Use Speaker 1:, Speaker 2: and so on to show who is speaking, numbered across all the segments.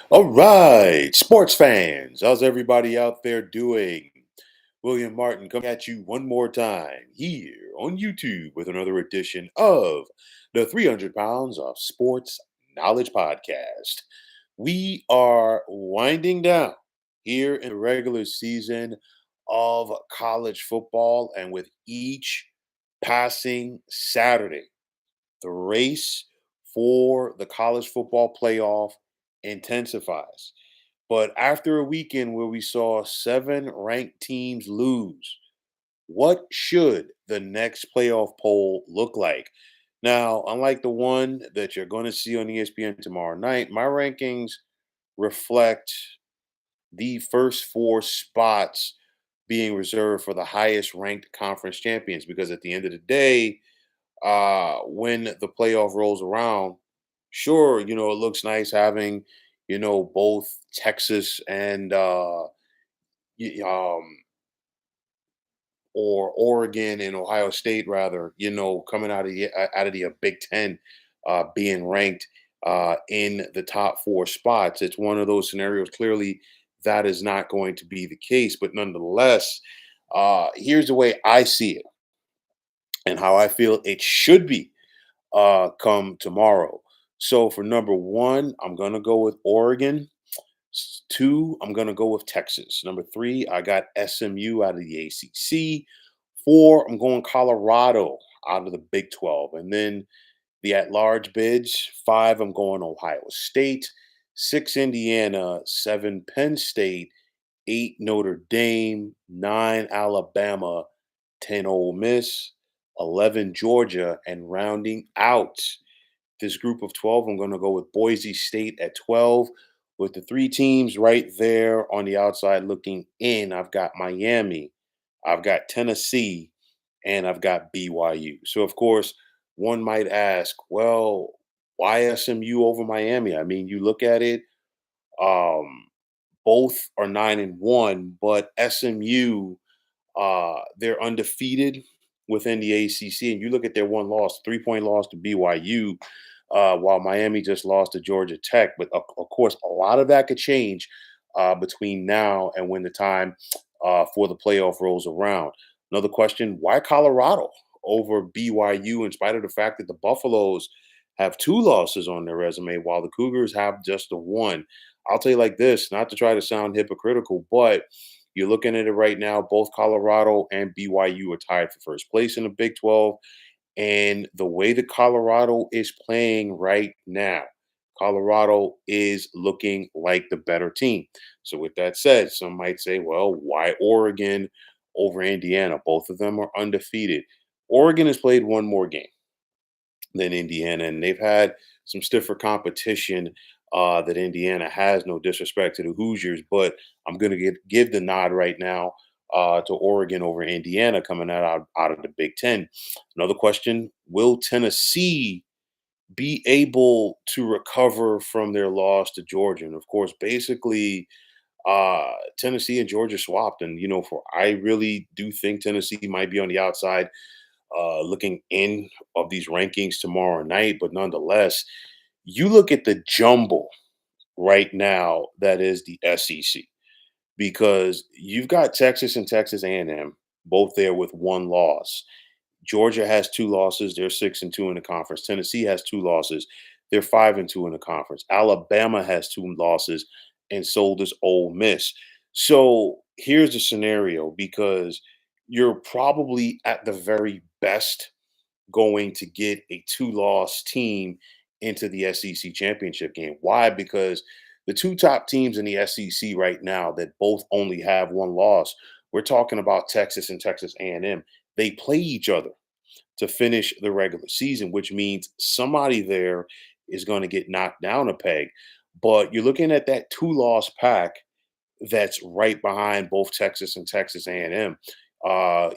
Speaker 1: All right, sports fans, how's everybody out there doing? William Martin coming at you one more time here on YouTube with another edition of the 300 Pounds of Sports Knowledge Podcast. We are winding down here in the regular season of college football, and with each passing Saturday, the race for the college football playoff intensifies. But after a weekend where we saw seven ranked teams lose, what should the next playoff poll look like? Now, unlike the one that you're going to see on ESPN tomorrow night, my rankings reflect the first four spots being reserved for the highest ranked conference champions because at the end of the day, when the playoff rolls around, sure, it looks nice having, both Texas and y- um or Oregon and Ohio State rather, coming out of the Big Ten, being ranked in the top four spots. It's one of those scenarios. Clearly, that is not going to be the case, but nonetheless, here's the way I see it and how I feel it should be come tomorrow. So for number one, I'm gonna go with Oregon. Two, I'm gonna go with Texas. Number three, I got SMU out of the ACC. Four, I'm going Colorado out of the Big 12. And then the at-large bids, five, I'm going Ohio State. Six, Indiana. Seven, Penn State. Eight, Notre Dame. Nine, Alabama. 10, Ole Miss. 11, Georgia. And rounding out this group of 12, I'm going to go with Boise State at 12. With the three teams right there on the outside looking in, I've got Miami, I've got Tennessee, and I've got BYU. So, of course, one might ask, well, why SMU over Miami? I mean, you look at it, um, both are 9-1, but SMU, they're undefeated within the ACC. And you look at their one loss, 3-point loss to BYU, while Miami just lost to Georgia Tech. But of course, a lot of that could change between now and when the time for the playoff rolls around. Another question: why Colorado over BYU, in spite of the fact that the Buffaloes have two losses on their resume, while the Cougars have just the one? I'll tell you like this, not to try to sound hypocritical, but you're looking at it right now. Both Colorado and BYU are tied for first place in the Big 12. And the way that Colorado is playing right now, Colorado is looking like the better team. So, with that said, some might say, well, why Oregon over Indiana? Both of them are undefeated. Oregon has played one more game than Indiana, and they've had some stiffer competition that Indiana has. No disrespect to the Hoosiers, but I'm going to give the nod right now to Oregon over Indiana coming out of the Big Ten. Another question: will Tennessee be able to recover from their loss to Georgia? And of course, basically, Tennessee and Georgia swapped, and for I really do think Tennessee might be on the outside looking in of these rankings tomorrow night. But nonetheless, you look at the jumble right now that is the SEC because you've got Texas and Texas A&M both there with one loss. Georgia has two losses; they're 6-2 in the conference. Tennessee has two losses; they're 5-2 in the conference. Alabama has two losses, and so does Ole Miss. So here's the scenario because you're probably at the very best going to get a two-loss team into the SEC championship game. Why? Because the two top teams in the SEC right now that both only have one loss, we're talking about Texas and Texas A&M. They play each other to finish the regular season, which means somebody there is going to get knocked down a peg. But you're looking at that two-loss pack that's right behind both Texas and Texas A&M.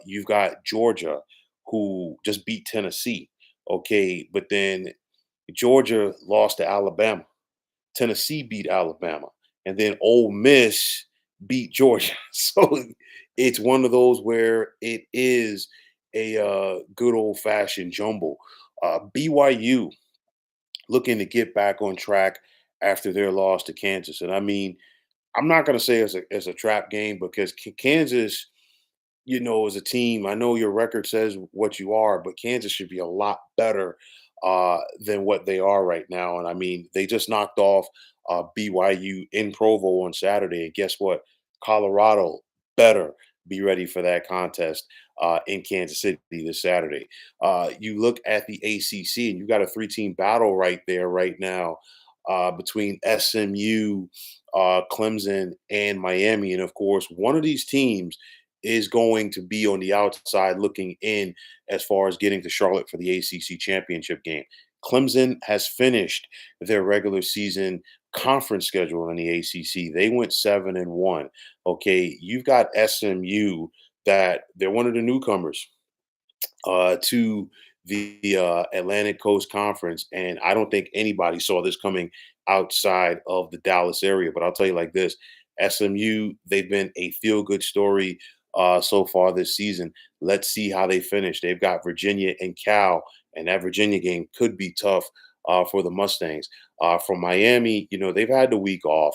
Speaker 1: You've got Georgia, who just beat Tennessee. Okay, but then Georgia lost to Alabama. Tennessee beat Alabama, and then Ole Miss beat Georgia. So it's one of those where it is a good old fashioned jumble. BYU looking to get back on track after their loss to Kansas. And I mean, I'm not going to say as a trap game because Kansas, as a team, I know your record says what you are, but Kansas should be a lot better than what they are right now. And I mean, they just knocked off BYU in Provo on Saturday. And guess what? Colorado better be ready for that contest in Kansas City this Saturday. You look at the ACC, and you got a three-team battle right there right now between SMU, Clemson, and Miami. And of course, one of these teams is going to be on the outside looking in as far as getting to Charlotte for the ACC championship game. Clemson has finished their regular season conference schedule in the ACC. They went 7-1. Okay, you've got SMU that they're one of the newcomers to the Atlantic Coast Conference. And I don't think anybody saw this coming outside of the Dallas area. But I'll tell you like this, SMU, they've been a feel good story so far this season. Let's see how they finish. They've got Virginia and Cal, and that Virginia game could be tough for the Mustangs. From Miami, they've had the week off.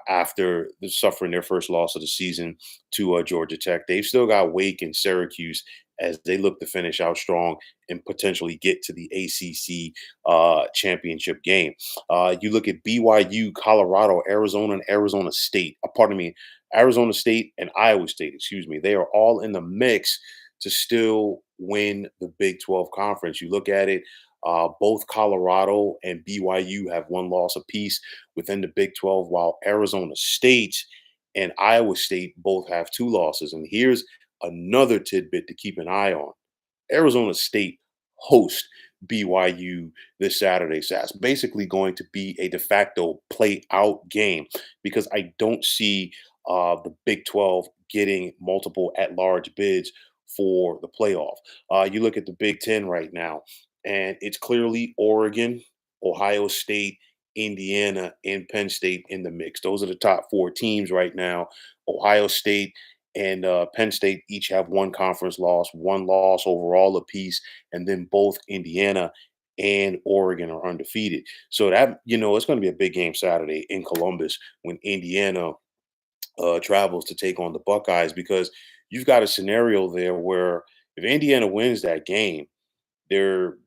Speaker 1: After suffering their first loss of the season to Georgia Tech, they've still got Wake and Syracuse as they look to finish out strong and potentially get to the ACC championship game. You look at BYU, Colorado, Arizona, and Arizona State. Pardon me, Arizona State and Iowa State. Excuse me. They are all in the mix to still win the Big 12 conference. You look at it. Both Colorado and BYU have one loss apiece within the Big 12, while Arizona State and Iowa State both have two losses. And here's another tidbit to keep an eye on. Arizona State host BYU this Saturday. So that's basically going to be a de facto play out game because I don't see the Big 12 getting multiple at large bids for the playoff. You look at the Big 10 right now, and it's clearly Oregon, Ohio State, Indiana, and Penn State in the mix. Those are the top four teams right now. Ohio State and Penn State each have one loss overall apiece, and then both Indiana and Oregon are undefeated. So that it's going to be a big game Saturday in Columbus when Indiana travels to take on the Buckeyes because you've got a scenario there where if Indiana wins that game, they're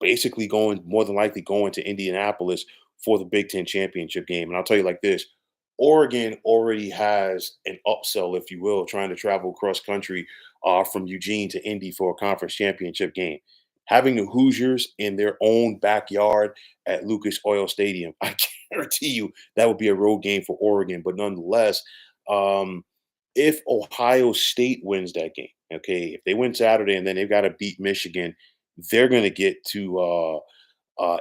Speaker 1: basically more than likely going to Indianapolis for the Big Ten championship game. And I'll tell you like this, Oregon already has an upsell, if you will, trying to travel cross country from Eugene to Indy for a conference championship game. Having the Hoosiers in their own backyard at Lucas Oil Stadium, I guarantee you that would be a road game for Oregon. But nonetheless, um, if Ohio State wins that game, okay, if they win Saturday and then they've got to beat Michigan, they're going to get to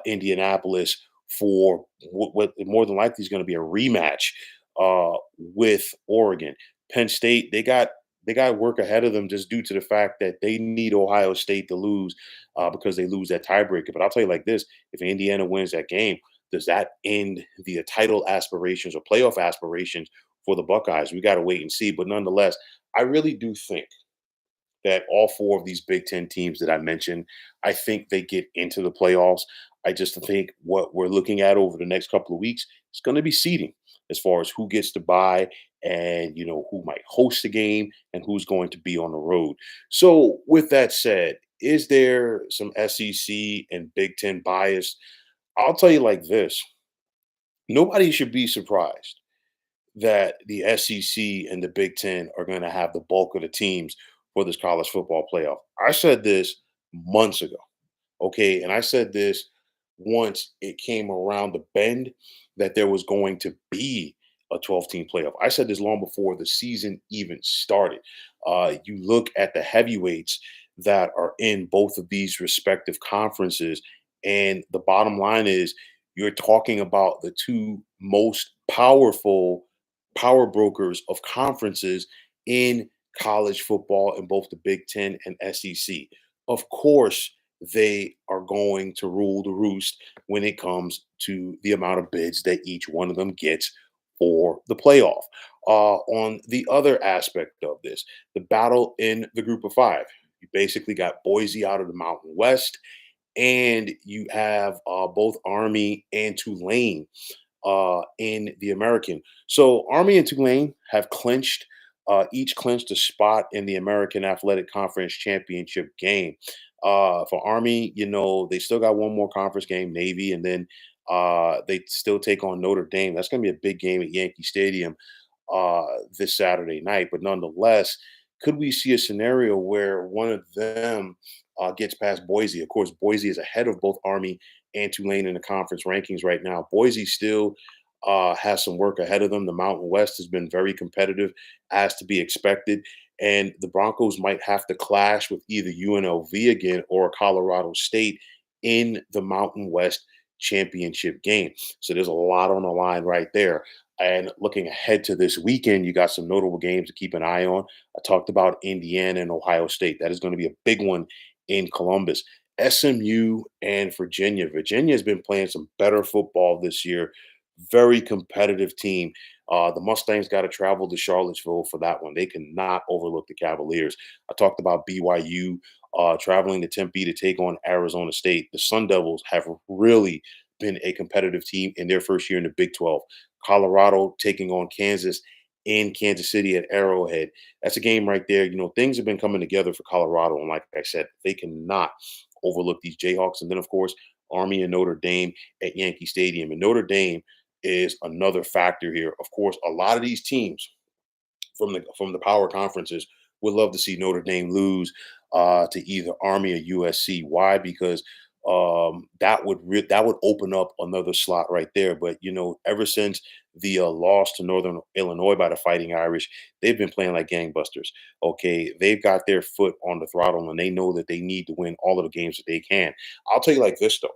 Speaker 1: Indianapolis for what more than likely is going to be a rematch with Oregon. Penn State, they got work ahead of them just due to the fact that they need Ohio State to lose because they lose that tiebreaker. But I'll tell you like this: if Indiana wins that game, does that end the title aspirations or playoff aspirations for the Buckeyes? We got to wait and see. But nonetheless, I really do think that all four of these Big Ten teams that I mentioned, I think they get into the playoffs. I just think what we're looking at over the next couple of weeks is going to be seeding as far as who gets to buy and who might host the game and who's going to be on the road. So with that said, is there some SEC and Big Ten bias? I'll tell you like this. Nobody should be surprised that the SEC and the Big Ten are going to have the bulk of the teams for this college football playoff. I said this months ago, okay? And I said this once it came around the bend that there was going to be a 12-team playoff. I said this long before the season even started. You look at the heavyweights that are in both of these respective conferences, and the bottom line is you're talking about the two most powerful power brokers of conferences in college football in both the Big Ten and SEC. Of course, they are going to rule the roost when it comes to the amount of bids that each one of them gets for the playoff. On the other aspect of this, the battle in the group of five, you basically got Boise out of the Mountain West and you have both Army and Tulane in the American. So Army and Tulane have clinched, each clinched a spot in the American Athletic Conference Championship game. For Army, they still got one more conference game, Navy, and then they still take on Notre Dame. That's going to be a big game at Yankee Stadium uh, this Saturday night. But nonetheless, could we see a scenario where one of them gets past Boise? Of course, Boise is ahead of both Army and Tulane in the conference rankings right now. Boise still has some work ahead of them. The Mountain West has been very competitive, as to be expected. And the Broncos might have to clash with either UNLV again or Colorado State in the Mountain West championship game. So there's a lot on the line right there. And looking ahead to this weekend, you got some notable games to keep an eye on. I talked about Indiana and Ohio State. That is going to be a big one in Columbus. SMU and Virginia. Virginia has been playing some better football this year. Very competitive team. The Mustangs got to travel to Charlottesville for that one. They cannot overlook the Cavaliers. I talked about BYU traveling to Tempe to take on Arizona State. The Sun Devils have really been a competitive team in their first year in the Big 12. Colorado taking on Kansas in Kansas City at Arrowhead. That's a game right there. Things have been coming together for Colorado. And like I said, they cannot overlook these Jayhawks. And then, of course, Army and Notre Dame at Yankee Stadium. And Notre Dame is another factor here. Of course, a lot of these teams from the power conferences would love to see Notre Dame lose to either Army or USC. Why? Because that would open up another slot right there. But ever since the loss to Northern Illinois by the Fighting Irish, they've been playing like gangbusters. Okay, they've got their foot on the throttle, and they know that they need to win all of the games that they can. I'll tell you like this though: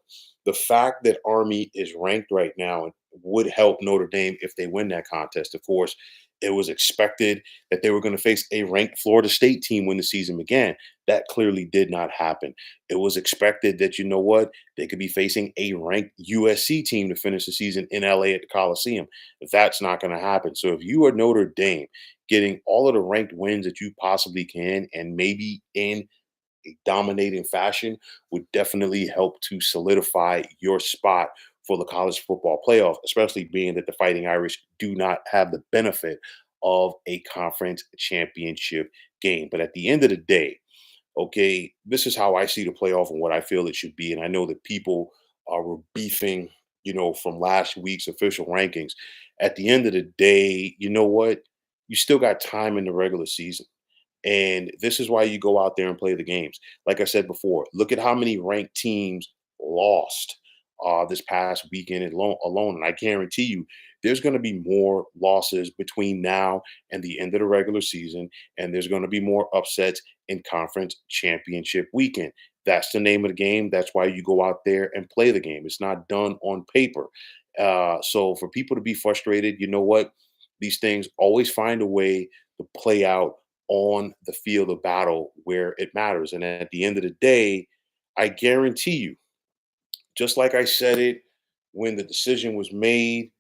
Speaker 1: the fact that Army is ranked right now would help Notre Dame if they win that contest. Of course, it was expected that they were going to face a ranked Florida State team when the season began. That clearly did not happen. It was expected that, they could be facing a ranked USC team to finish the season in LA at the Coliseum. That's not going to happen. So if you are Notre Dame getting all of the ranked wins that you possibly can, and maybe in a dominating fashion, would definitely help to solidify your spot for the college football playoff, especially being that the Fighting Irish do not have the benefit of a conference championship game. But at the end of the day, okay, this is how I see the playoff and what I feel it should be. And I know that people were beefing, from last week's official rankings. At the end of the day, you know what? You still got time in the regular season. And this is why you go out there and play the games. Like I said before, look at how many ranked teams lost this past weekend alone. And I guarantee you, there's going to be more losses between now and the end of the regular season. And there's going to be more upsets in conference championship weekend. That's the name of the game. That's why you go out there and play the game. It's not done on paper. So for people to be frustrated, you know what? These things always find a way to play out on the field of battle where it matters. And at the end of the day, I guarantee you, just like I said it when the decision was made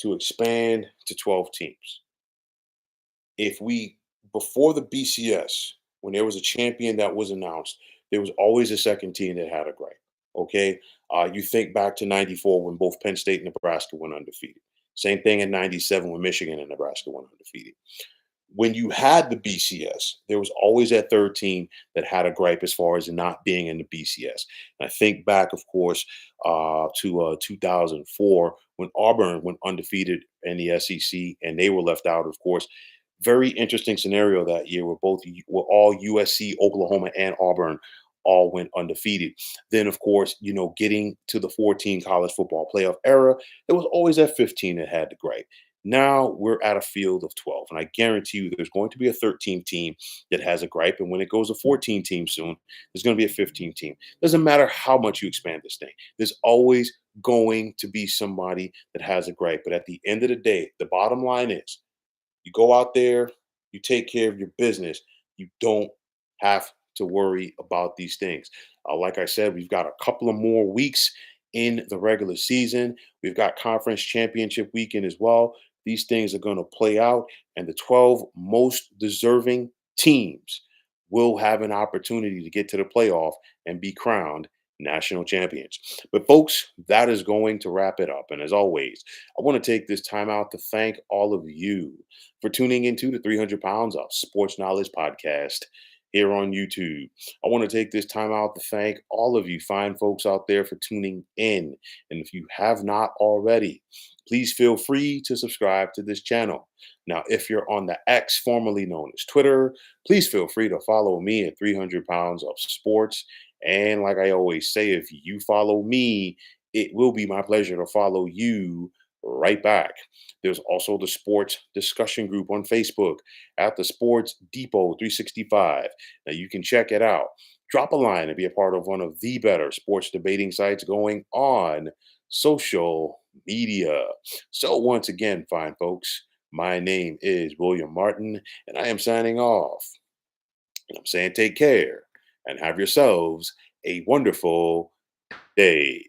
Speaker 1: to expand to 12 teams, if we, before the BCS, when there was a champion that was announced, there was always a second team that had a gripe. Okay. You think back to 94 when both Penn State and Nebraska went undefeated. Same thing in 97 when Michigan and Nebraska went undefeated. When you had the BCS, there was always that third team that had a gripe as far as not being in the BCS. And I think back, of course, to 2004 when Auburn went undefeated in the SEC and they were left out, of course. Very interesting scenario that year where where all USC, Oklahoma, and Auburn all went undefeated. Then, of course, getting to the 14 college football playoff era, there was always that 15 that had the gripe. Now we're at a field of 12, and I guarantee you there's going to be a 13 team that has a gripe. And when it goes to 14 teams soon, there's going to be a 15 team. Doesn't matter how much you expand this thing, there's always going to be somebody that has a gripe. But at the end of the day, the bottom line is you go out there, you take care of your business. You don't have to worry about these things. Like I said, we've got a couple of more weeks in the regular season. We've got conference championship weekend as well. These things are going to play out, and the 12 most deserving teams will have an opportunity to get to the playoff and be crowned national champions. But, folks, that is going to wrap it up. And as always, I want to take this time out to thank all of you for tuning into the 300 Pounds of Sports Knowledge podcast here on YouTube. I want to take this time out to thank all of you fine folks out there for tuning in. And if you have not already, please feel free to subscribe to this channel. Now, if you're on the X, formerly known as Twitter, please feel free to follow me at 300 Pounds of Sports. And like I always say, if you follow me, it will be my pleasure to follow you right back. There's also the sports discussion group on Facebook at the Sports Depot 365. Now you can check it out. Drop a line and be a part of one of the better sports debating sites going on social media. So once again, fine folks, my name is William Martin, and I am signing off. And I'm saying take care and have yourselves a wonderful day.